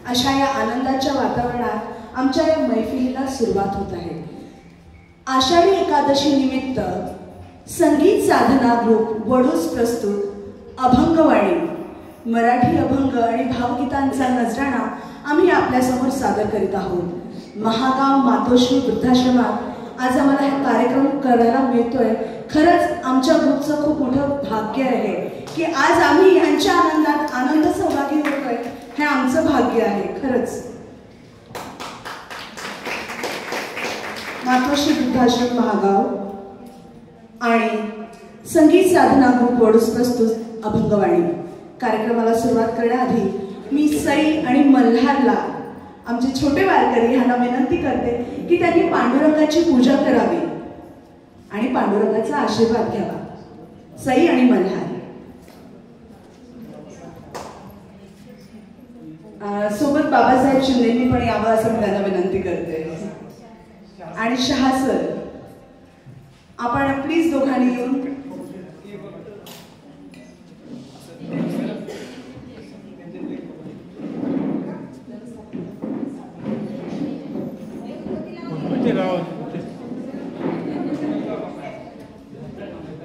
अशा या आनंदाच्या वातावरणात आमच्या या मैफिलीला सुरुवात होत आहे. आषाढी एकादशी निमित्त संगीत साधना ग्रुप वडूस प्रस्तुत अभंगवाणी मराठी अभंग आणि भावगीतांचा नजराणा आम्ही आपल्यासमोर सादर करीत आहोत. महागाव मातोश्री वृद्धाश्रमात आज आम्हाला हा कार्यक्रम करायला मिळतोय. खरंच आमच्या ग्रुपचं खूप मोठं भाग्य आहे की आज आम्ही यांच्या आनंदात आनंद सहभागी होतोय. हे आमचं भाग्य आहे. खरंच मातोश्री वृद्धाश्रम महागाव आणि संगीत साधना ग्रुप वडूस प्रस्तुत अभंगवाणी कार्यक्रमाला सुरुवात करण्याआधी मी सई आणि मल्हारला आमचे छोटे वारकरी ह्यांना विनंती करते की त्यांनी पांडुरंगाची पूजा करावी आणि पांडुरंगाचा आशीर्वाद घ्यावा. सई आणि मल्हार. सोबत बाबासाहेब शिंदेंनी पण यावं असं मी त्यांना विनंती करते. आणि शहा सर, आपण प्लीज दोघांनी येऊन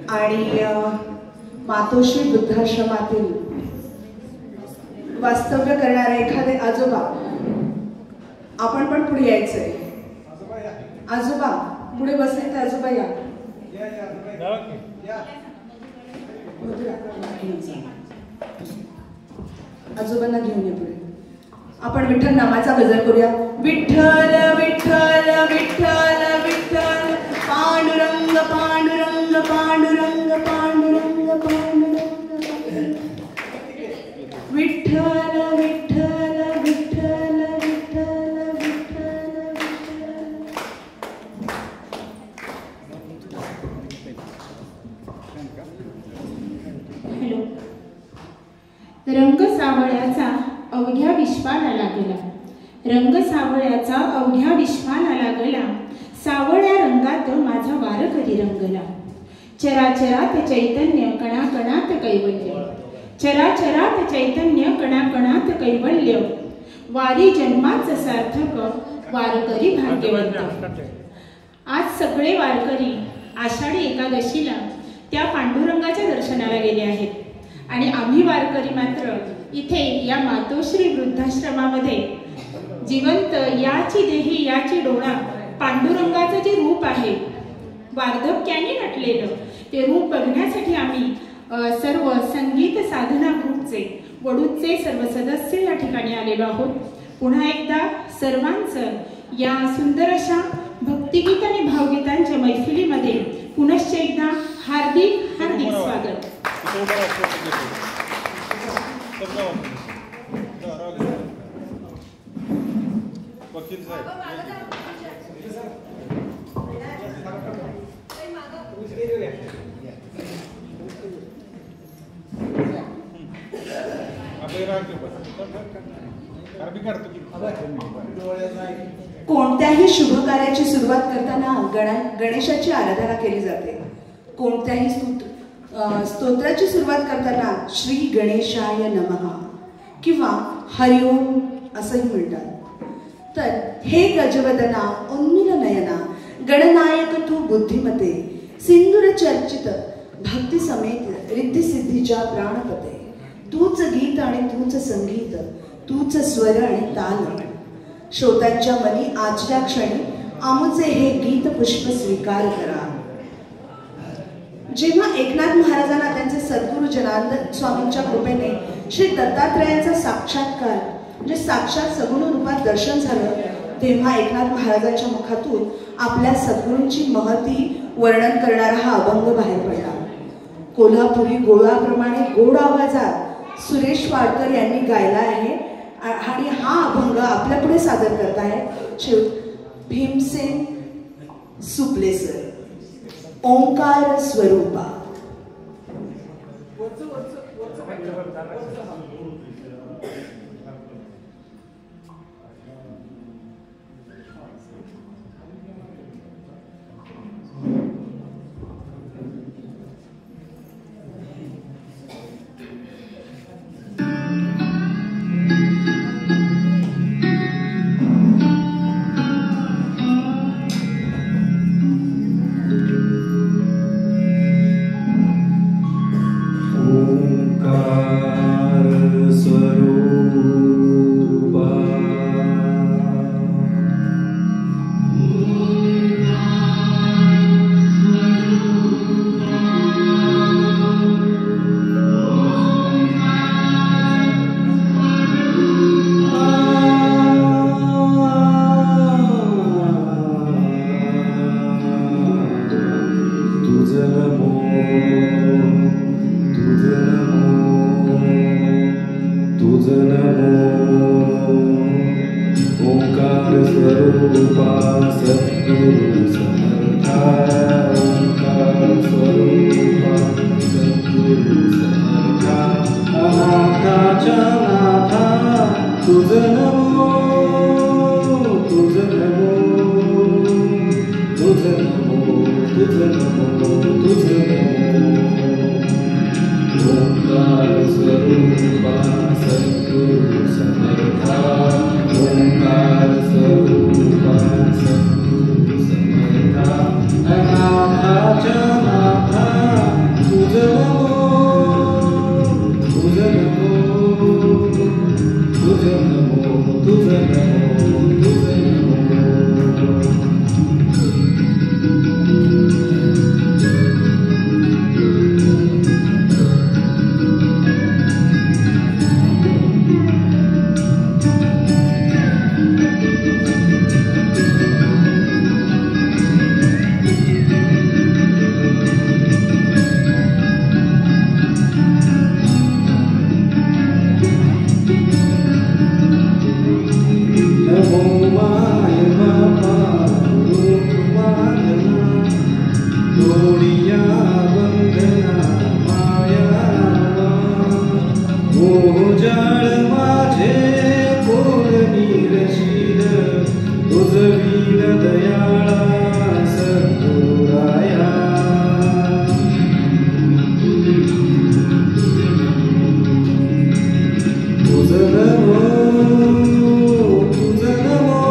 आणि मातोश्री वृद्धाश्रमातील वास्तव्य करणारे एखादे आजोबा, आपण पण पुढे यायचंय. आजोबा पुढे बसले तर आजोबा या. आजोबांना घेऊन या पुढे. आपण विठ्ठल नामाचा गजर करूया. विठ्ठल विठ्ठल विठ्ठल विठ्ठल पांडुरंग पांडुरंग पांडुरंग पांडुरंग पांडुरंग विठ्ठल विठ्ठल विठ्ठल विठ्ठल विठ्ठल. हॅलो. रंग सावळ्याचा अवघ्या विश्वाला लागला, रंग सावळ्याचा अवघ्या विश्वाला लागला, सावळ्या रंगात माझा वारकरी रंगला. चराचरात चैतन्य कणाकणात कैवल्य, चराचरात चैतन्य कणाकणात कैवल्य, वारी जन्माचं सार्थक वारकरी भाग्यवंत. आज सगळे वारकरी आषाढी एकादशीला त्या पांडुरंगाच्या दर्शनाला गेले आहेत आणि आम्ही वारकरी मात्र इथे या मातोश्री वृद्धाश्रमामध्ये जिवंत याची देही याची डोळा पांडुरंगाचं जे रूप आहे वार्धक्याने नटलेलं ते रूप बघण्यासाठी आम्ही सर्व संगीत साधना ग्रुपचे वडूचे सर्व सदस्य या ठिकाणी आलेलो आहोत. पुन्हा एकदा सर्वांचं या सुंदर अशा भक्तिगीत आणि भावगीतांच्या मैफिलीमध्ये पुनश्च एकदा हार्दिक हार्दिक स्वागत. कोणत्याही शुभ कार्याची सुरुवात करताना गणेशाची आराधना केली जाते. कोणत्याही स्तोत्राची सुरुवात करताना श्री गणेशाय नमः किंवा हरिओम असंही म्हणतात. तर हे गजवदना उन्मिल नयना गणनायक तू बुद्धिमते सिंदूर चर्चित भक्ती समेत रिद्धी सिद्धीच्या प्राणपते. तूच गीत आणि तूच संगीत, तूच स्वर आणि ताल. श्रोत्यांच्या मनी आजच्या क्षणी आमुचे हे गीत पुष्प स्वीकार करा. जेव्हा एकनाथ महाराजांना त्यांचे सद्गुरू जनार्दन स्वामींच्या कृपेने श्री दत्तात्रयांचा साक्षात्कार म्हणजे साक्षात सगुण रूपात दर्शन झालं, तेव्हा एकनाथ महाराजांच्या मुखातून आपल्या सद्गुरूंची महती वर्णन करणारा हा अभंग बाहेर पडला. कोल्हापुरी गोळाप्रमाणे गोड आवाजात सुरेश वाडकर यांनी गायला आहे आणि हा अभंग आपल्या पुढे सादर करत आहे भीमसेन सुपले सर. ओंकार स्वरूपा. सद्गुरु समर्था ओंकार स्वरूपा सद्गुरु समर्था अनाथाच्या नाथा तुझ नमो तुझ नमो तुझ नमो तुझ नमो तुझ नमो ओंकार स्वरूपा सद्गुरु समर्था ओंकार स्वरूपा सद्गुरु समर्था अनाथाच्या नाथा तुझ नमो तुझ नमो तुझ नमो तुझ नमो तुझ नमो तुझ नमो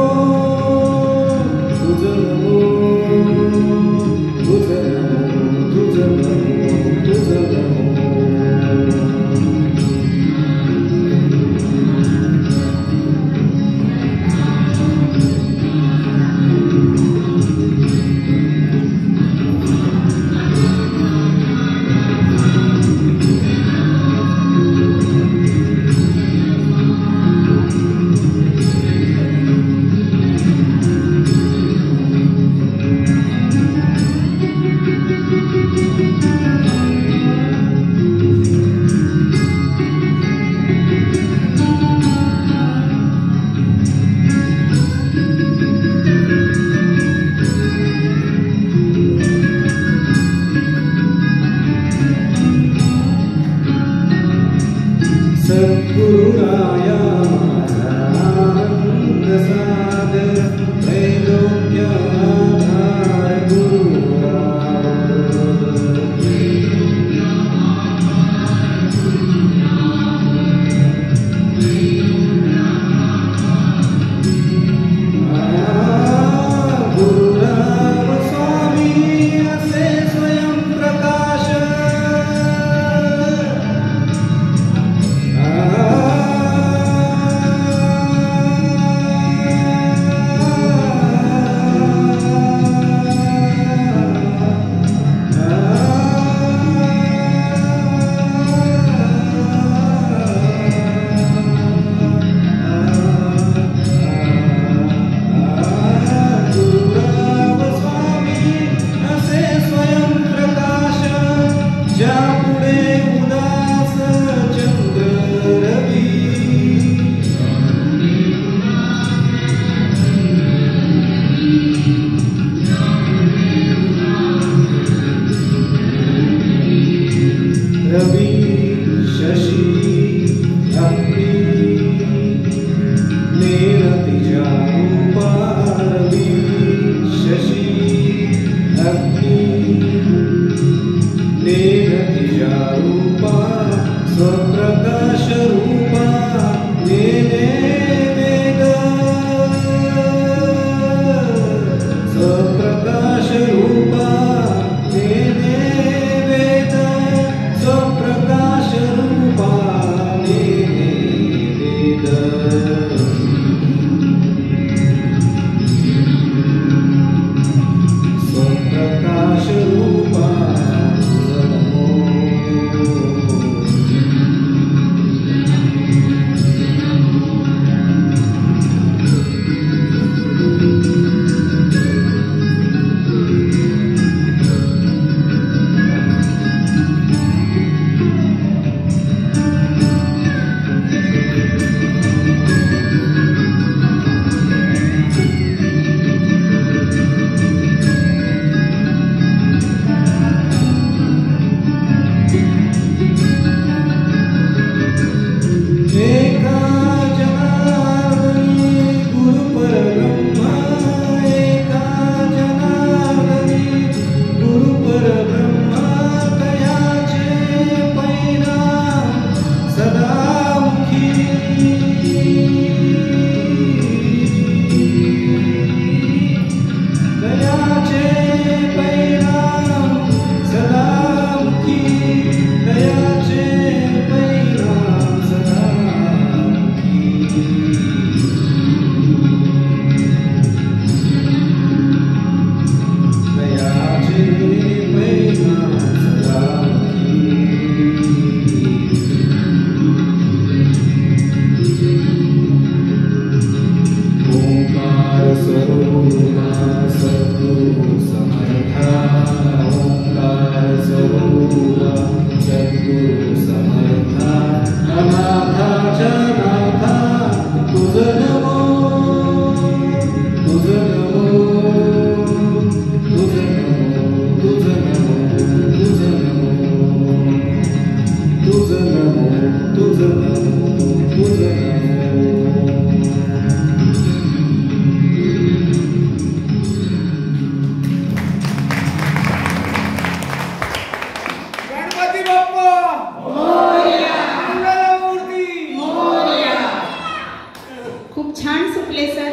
खूप छान सुटले सर.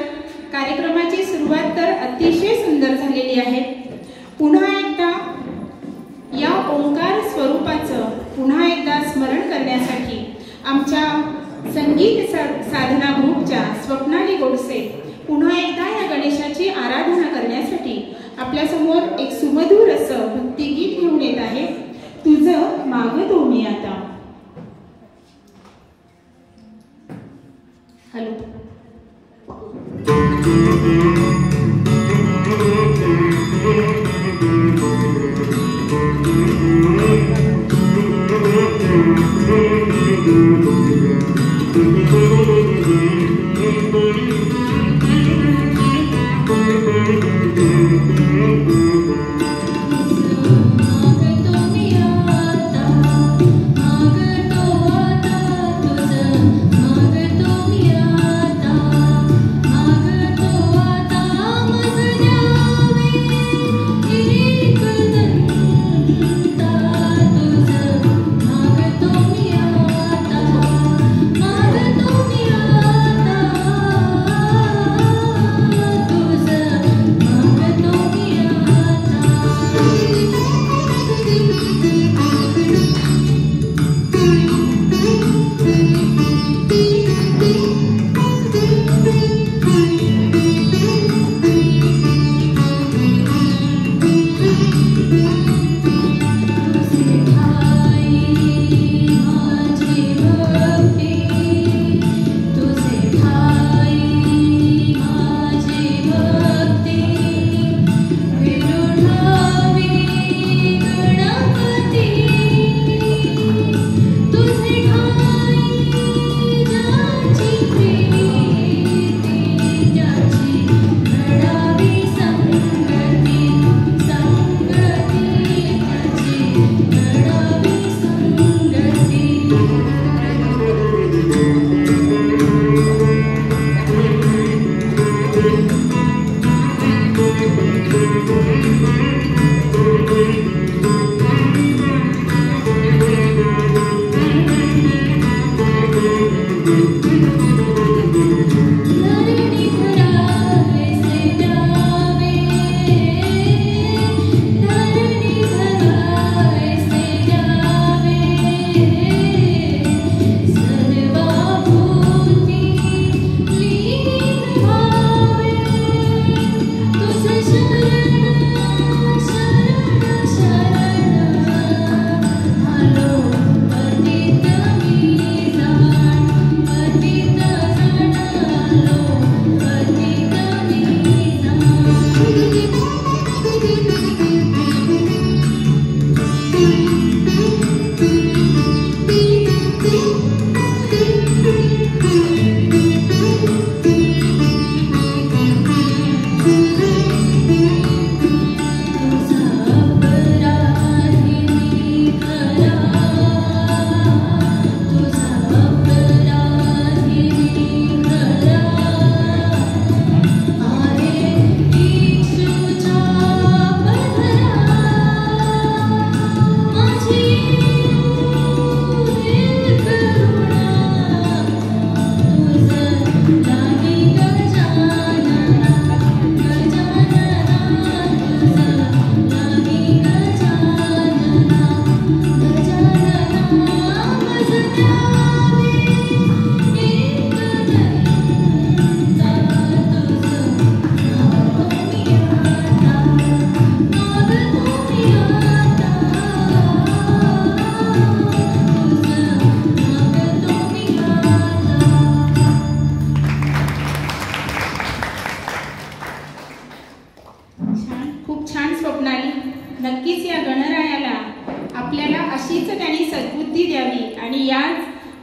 कार्यक्रमाची सुरुवात तर अतिशय सुंदर झालेली आहे. पुन्हा एकदा या ओंकार स्वरूपाचं पुन्हा एकदा स्मरण करण्यासाठी आमच्या संगीत साधना ग्रुपच्या स्वप्नाली गोडसे पुन्हा एकदा या गणेशाची आराधना करण्यासाठी आपल्यासमोर एक सुमधुर असं भक्तिगीत घेऊन येत आहे. तुझं मागतो मी आता. हॅलो.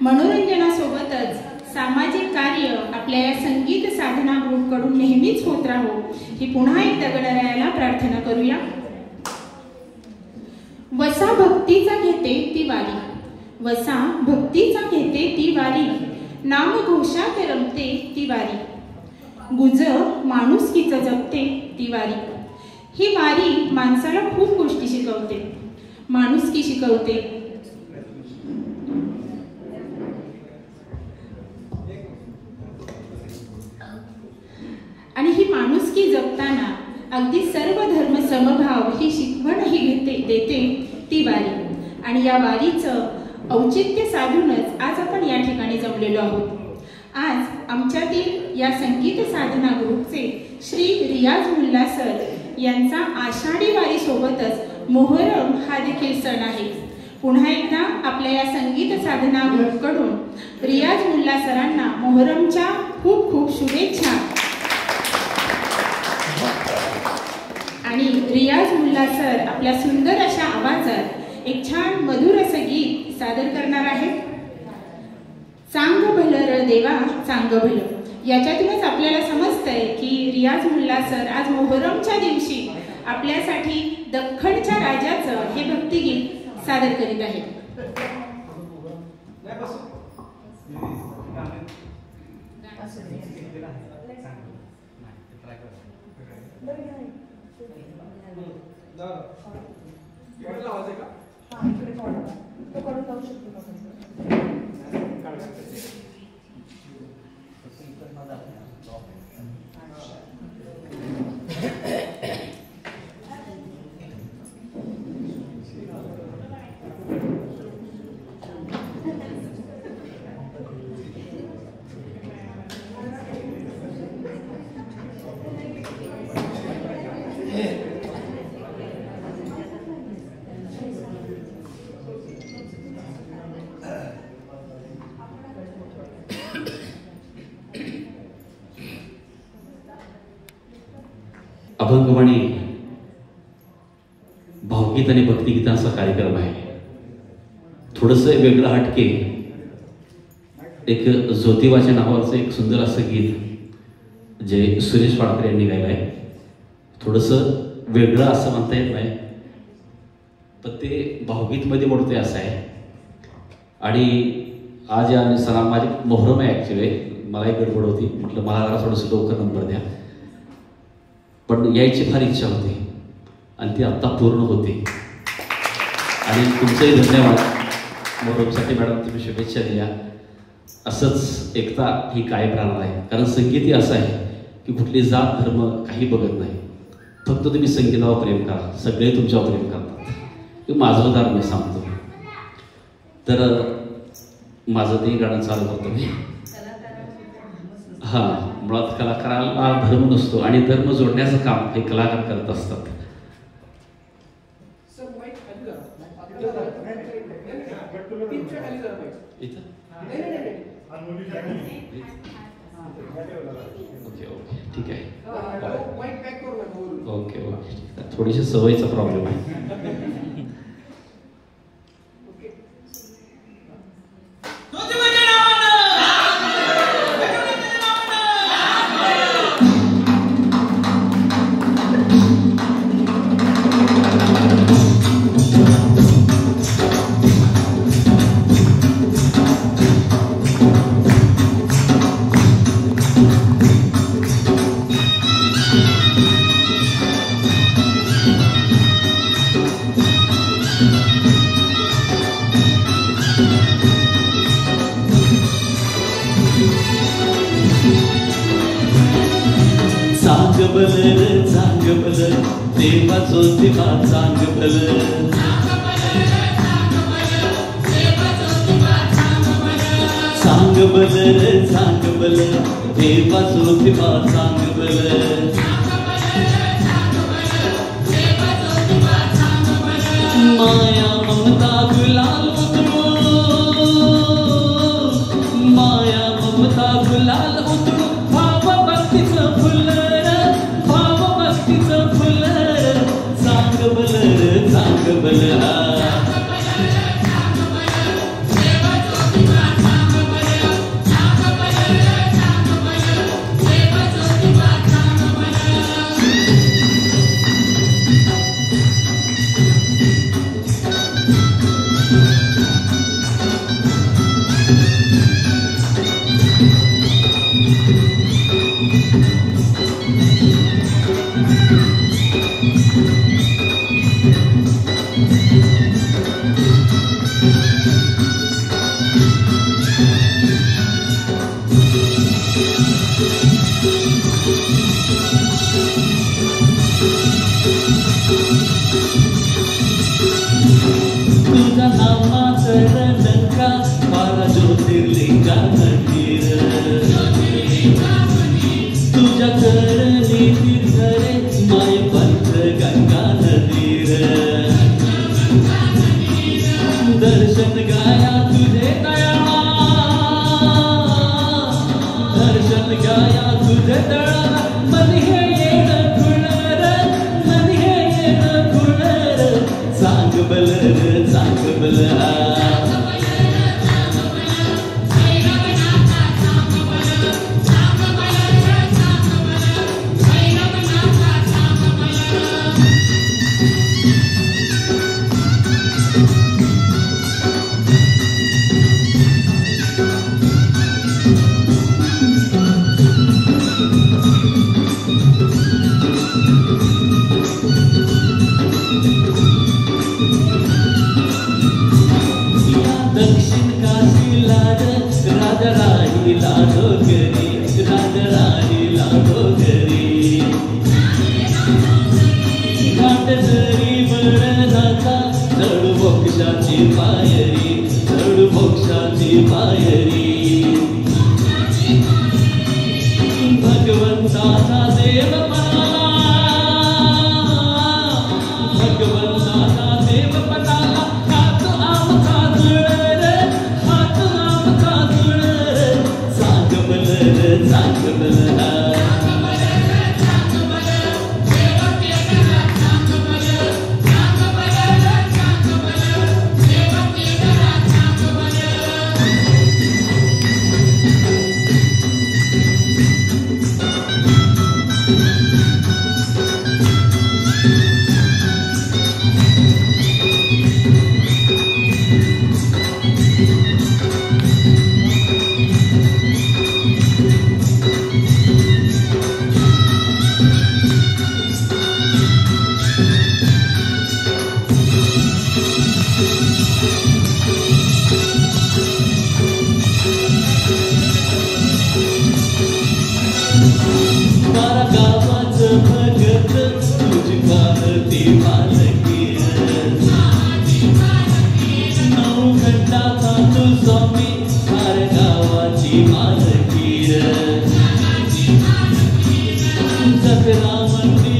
मनोरंजनासोबतच सामाजिक कार्य आपल्या या संगीत साधना ग्रुप कडून नेहमीच होत राहो ही पुन्हा एकदा गणरायाला प्रार्थना करूया। वसा भक्तीचा घेते ती वारी, वसा भक्तीचा घेते ती वारी, नाम घोषात रमते ती वारी, गुज माणुसकीचं जपते ती वारी। ही वारी माणसाला खूप गोष्टी शिकवते, माणुसकी शिकवते, आणि ही माणुसकी जपताना अगदी सर्व धर्म समभाव ही शिकवणही देते ती वारी. आणि या वारीचं औचित्य साधूनच आज आपण या ठिकाणी जमलेलो आहोत. आज आमच्यातील या संगीत साधना ग्रुपचे श्री रियाज मुल्ला सर यांचा आषाढी वारी सोबतच मोहरम हा देखील सण आहे. पुन्हा एकदा आपल्या या संगीत साधना ग्रुपकडून रियाज मुल्ला सरांना मोहरमच्या खूप खूप शुभेच्छा. आणि रियाज मुल्ला सर आपल्या सुंदर अशा आवाजात एक छान मधुर असं गीत सादर करणार आहेत. चांग भलं र देवा चांग भलं. याच्यातूनच आपल्याला समजतंय की रियाज मुल्ला सर आज मोहरमच्या दिवशी आपल्यासाठी दख्खनच्या राजाचं हे भक्तिगीत सादर करीत आहेत. अभंगवाणी भावगीत आणि भक्तिगीतांचा कार्यक्रम आहे. थोडंसं वेगळं हटके एक ज्योतिबाच्या नावाचं एक सुंदर असं गीत जे सुरेश वाडकर यांनी गायलं आहे. थोडंसं वेगळं असं म्हणता येत नाही, पण ते भावगीतमध्ये मोडते असं आहे. आणि आज या सणा माझी मोहरम आहे. ॲक्च्युली मलाही गडबड होती, म्हटलं मला जरा थोडंसं लवकर नंबर द्या, पण यायची फार इच्छा होती आणि ती आत्ता पूर्ण होते. आणि तुमचंही धन्यवाद. मोहरमसाठी मॅडम तुम्ही शुभेच्छा दिल्या. असंच एकता ही कायम राहणार आहे, कारण संगीत ही असं आहे की कुठली जात धर्म काही बघत नाही. फक्त तुम्ही संगीतावर प्रेम करा, सगळे तुमच्यावर प्रेम करतात. हे माझं उदाहरण मी सांगतो. तर माझं ते गाणं चालू करतो मी. हां, मुळात कलाकाराला धर्म नसतो आणि धर्म जोडण्याचं काम हे कलाकार करत असतात. ओके ओके ठीक आहे. ओके ओके थोडीशी सवयीचा प्रॉब्लेम आहे. देवा ज्योतिबा चांग भलं. चांग भलं चांग भलं देवा ज्योतिबा चांग भलं. माया ममता गुलाल उतरू, माया ममता गुलाल उतरू, भाव भक्तीचं फुलं, भाव भक्तीचं फुलं. चांग भलं चांग भलं. दळा मन हे येणं खुळर मन हे येणं खुळर चांग बल दक्षिण काशीला राजराणी लाडो घरी राजराणी लाडो घरी घाट जरी बळणाचा चढ मोक्षाची पायरी भगवंताचा देव पणाला हात आमचा जुळर चांग बल मारा गावाचं भगत तुझी पालती पालकीर 9 घंटाचा तू स्वामी मार गावाची मालकीर जत्रा मंदी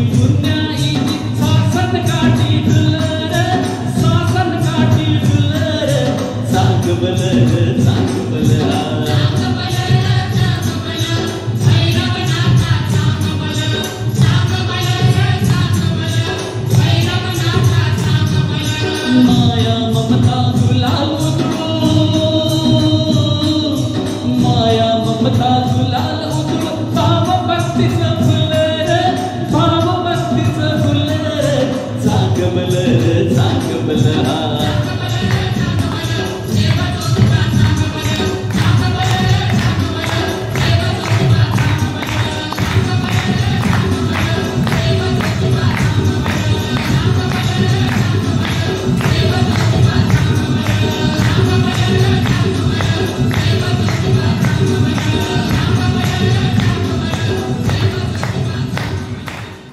पुण्याईची सासन काठी डुलर चांग बल माया ममता गुलाल उतरू भाव भक्तीचं फुलर चांग बल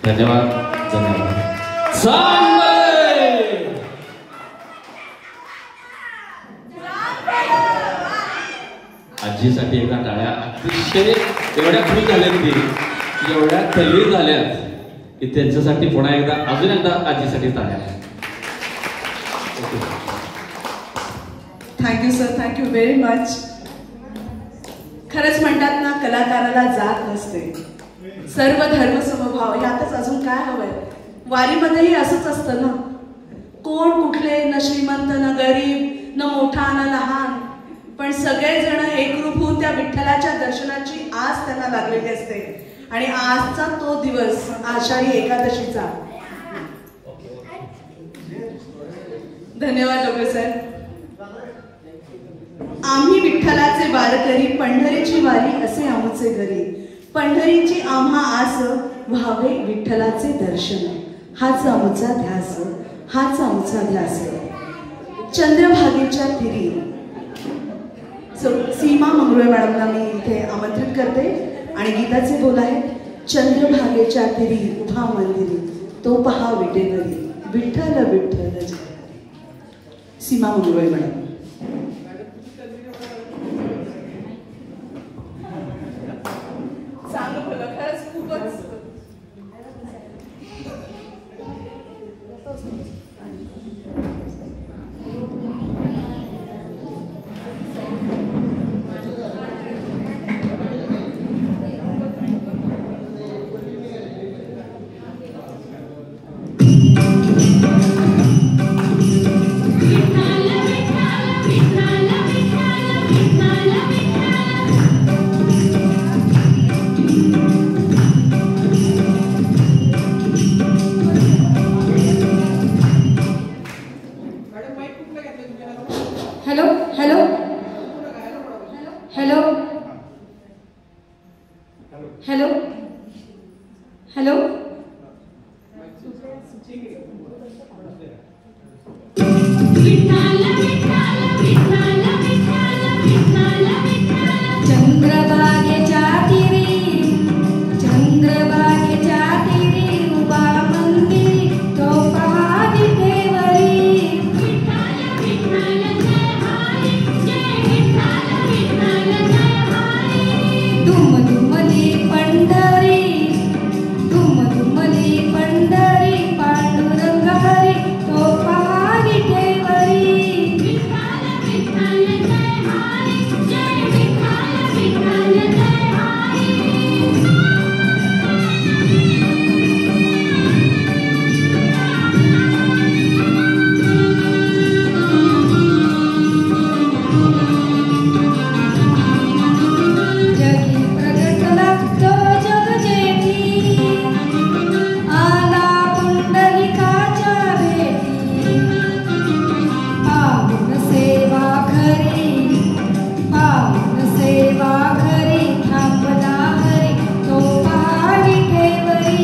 धन्यवाद आजीसाठी एकदा टाळ्या अतिशय एवढ्या खुश झाल्यात की एवढ्या तल्लीन झाल्यात की त्यांच्यासाठी पुन्हा एकदा अजून एकदा आजीसाठी टाळ्या. Thank you sir, thank you very much. खरंच म्हणतात ना, कलाकाराला जात नसते, सर्व धर्म समभाव. यातच अजून काय हवंय? वारीमध्येही असंच असतं ना, कोण कुठले, न श्रीमंत न गरीब, न मोठा न लहान, पण सगळेजण एकरूप होऊन त्या विठ्ठलाच्या दर्शनाची आस त्यांना लागलेली असते. आणि आजचा तो दिवस आषाढी एकादशीचा. धन्यवाद डॉक्टर सर. आम्ही विठ्ठलाचे वारकरी, पंढरीची वारी असे आमचे घरी, पंढरीची आम्हा आस, व्हावे विठ्ठलाचे दर्शन, हाच आमचा ध्यास, हाच आमचा ध्यास. चंद्रभागेच्या तिरी सीमा मंगरुळे मॅडमला मी इथे आमंत्रित करते आणि गीताचे बोल आहेत. चंद्रभागेच्या तिरी उभा मंदिरी, तो पहा विटेवरी, विठ्ठल विठ्ठल. सीमा मंगरुळे मॅडम. खरंच खूपच हॅलो हॅलो हॅलो हॅलो चंद्रभागेच्या तीरी उभा मंदिरी तो पहा विठेवरी दुमदुमली पंढरी पांडुरंग हरी तो पहा विठेवरी जगी प्रगटला तो जग जेठी आला पुंडलिकाच्या भेटी पावन सेवा घरी थांबला हरी तो पहा विठेवरी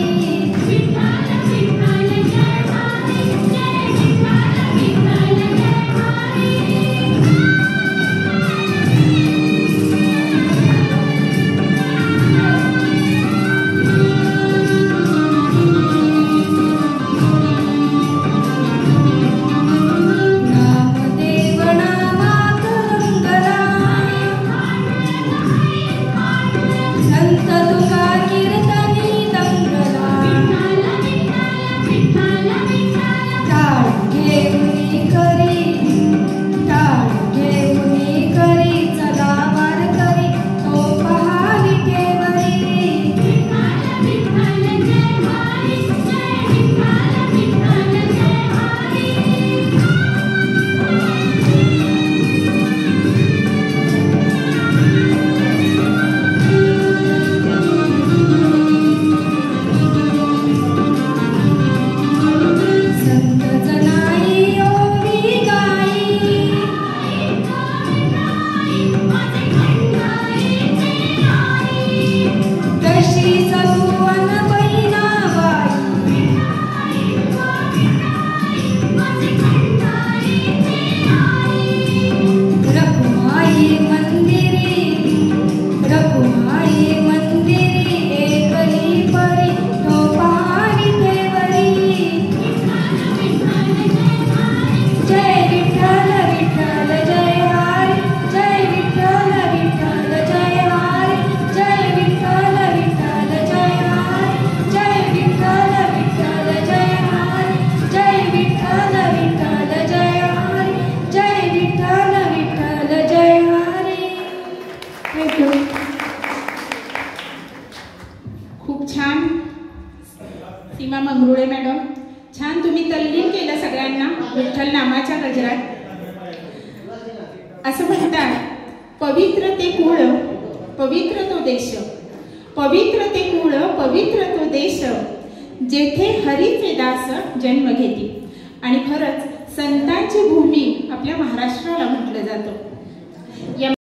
नामदेव नामात रंगला संत तुका कीर्तनी दंगला टाळ घेऊनी करी चला वारकरी तो पहा विठेवरी संत जनाई ओवी गाई तशी सगुवन बहिणाबाई रखुमाई मंदिरी एकली परी तो पहा विठेवरी जय विठ्ठल विठ्ठल जय हरी जय विठ्ठल विठ्ठल जय हरी जय विठ्ठल विठ्ठल जय हरी जय विठ्ठल विठ्ठल जय हरी जय विठ्ठल विठ्ठल जय हरी जय विठ्ठल विठ्ठल जय हरी थँक्यू खूप छान सीमा मंगरुळे मॅडम, छान तुम्ही तल्लीन केलं सगळ्यांना विठ्ठल नामाच्या गजरात. असं म्हणतात, पवित्र ते कुळ पवित्र तो देश, पवित्र ते कुळ पवित्र तो देश, जेथे हरीचे दास जन्म घेती. आणि खरंच संतांची भूमी आपल्या महाराष्ट्राला म्हटलं जातं. या